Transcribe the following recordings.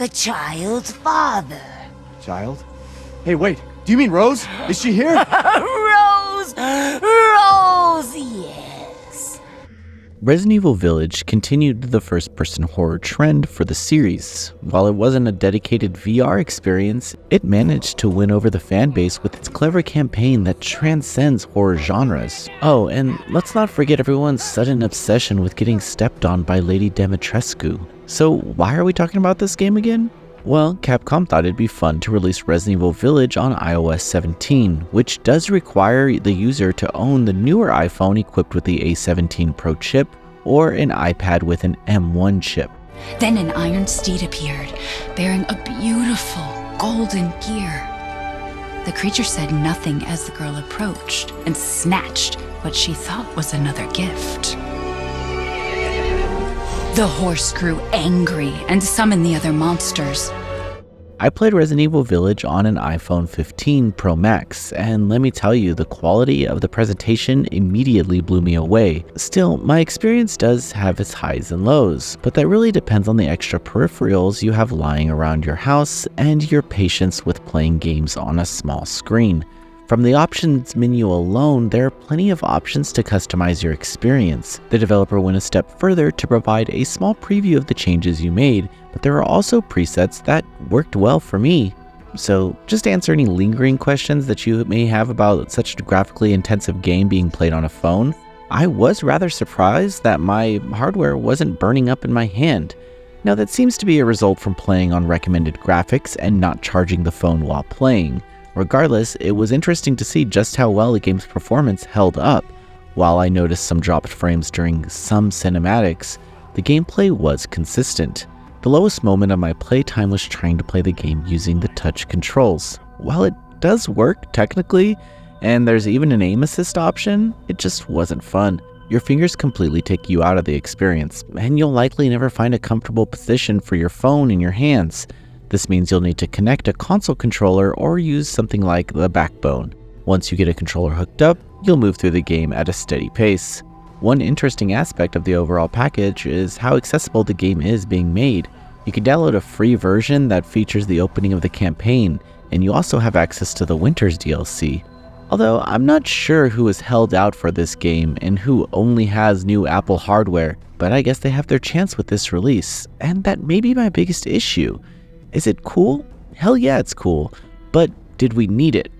the child's father. Child? Hey, wait. Do you mean Rose? Is she here? Rose! Rose, yes. Resident Evil Village continued the first-person horror trend for the series. While it wasn't a dedicated VR experience, it managed to win over the fanbase with its clever campaign that transcends horror genres. Oh, and let's not forget everyone's sudden obsession with getting stepped on by Lady Dimitrescu. So why are we talking about this game again? Well, Capcom thought it'd be fun to release Resident Evil Village on iOS 17, which does require the user to own the newer iPhone equipped with the A17 Pro chip or an iPad with an M1 chip. Then an iron steed appeared, bearing a beautiful golden gear. The creature said nothing as the girl approached and snatched what she thought was another gift. The horse grew angry and summoned the other monsters. I played Resident Evil Village on an iPhone 15 Pro Max, and let me tell you, the quality of the presentation immediately blew me away. Still, my experience does have its highs and lows, but that really depends on the extra peripherals you have lying around your house and your patience with playing games on a small screen. From the options menu alone, there are plenty of options to customize your experience. The developer went a step further to provide a small preview of the changes you made, but there are also presets that worked well for me. So just answer any lingering questions that you may have about such a graphically intensive game being played on a phone. I was rather surprised that my hardware wasn't burning up in my hand. Now that seems to be a result from playing on recommended graphics and not charging the phone while playing. Regardless, it was interesting to see just how well the game's performance held up. While I noticed some dropped frames during some cinematics, the gameplay was consistent. The lowest moment of my playtime was trying to play the game using the touch controls. While it does work technically, and there's even an aim assist option, it just wasn't fun. Your fingers completely take you out of the experience, and you'll likely never find a comfortable position for your phone in your hands. This means you'll need to connect a console controller or use something like the backbone. Once you get a controller hooked up, you'll move through the game at a steady pace. One interesting aspect of the overall package is how accessible the game is being made. You can download a free version that features the opening of the campaign, and you also have access to the Winter's DLC. Although I'm not sure who is held out for this game and who only has new Apple hardware, but I guess they have their chance with this release, and that may be my biggest issue. Is it cool? Hell yeah, it's cool. But did we need it?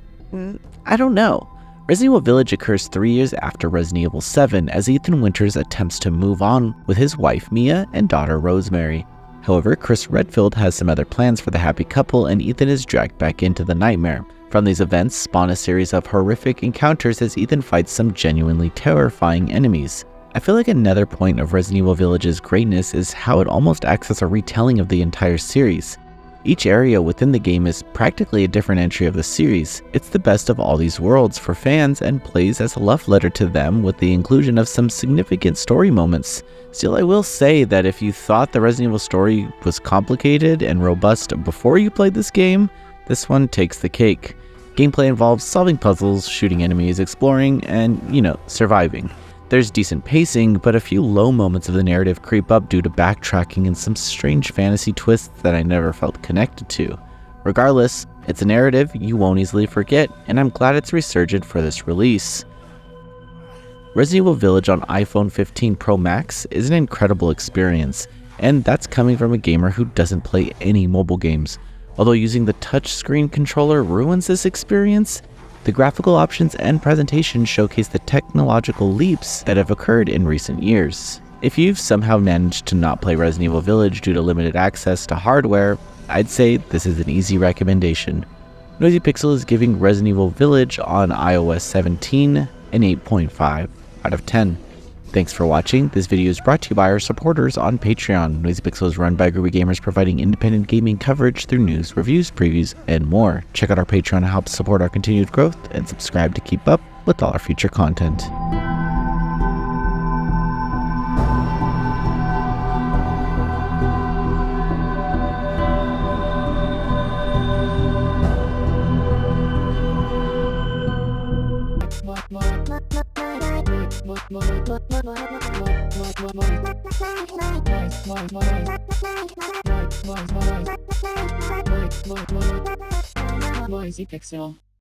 I don't know. Resident Evil Village occurs 3 years after Resident Evil 7 as Ethan Winters attempts to move on with his wife Mia and daughter Rosemary. However, Chris Redfield has some other plans for the happy couple and Ethan is dragged back into the nightmare. From these events spawn a series of horrific encounters as Ethan fights some genuinely terrifying enemies. I feel like another point of Resident Evil Village's greatness is how it almost acts as a retelling of the entire series. Each area within the game is practically a different entry of the series. It's the best of all these worlds for fans and plays as a love letter to them with the inclusion of some significant story moments. Still, I will say that if you thought the Resident Evil story was complicated and robust before you played this game, this one takes the cake. Gameplay involves solving puzzles, shooting enemies, exploring, and, surviving. There's decent pacing, but a few low moments of the narrative creep up due to backtracking and some strange fantasy twists that I never felt connected to. Regardless, it's a narrative you won't easily forget, and I'm glad it's resurgent for this release. Resident Evil Village on iPhone 15 Pro Max is an incredible experience, and that's coming from a gamer who doesn't play any mobile games. Although using the touchscreen controller ruins this experience, the graphical options and presentation showcase the technological leaps that have occurred in recent years. If you've somehow managed to not play Resident Evil Village due to limited access to hardware, I'd say this is an easy recommendation. Noisy Pixel is giving Resident Evil Village on iOS 17 an 8.5 out of 10. Thanks for watching. This video is brought to you by our supporters on Patreon. Noisy Pixel is run by groovy gamers providing independent gaming coverage through news, reviews, previews, and more. Check out our Patreon to help support our continued growth and subscribe to keep up with all our future content. Nice. Boise Pixel.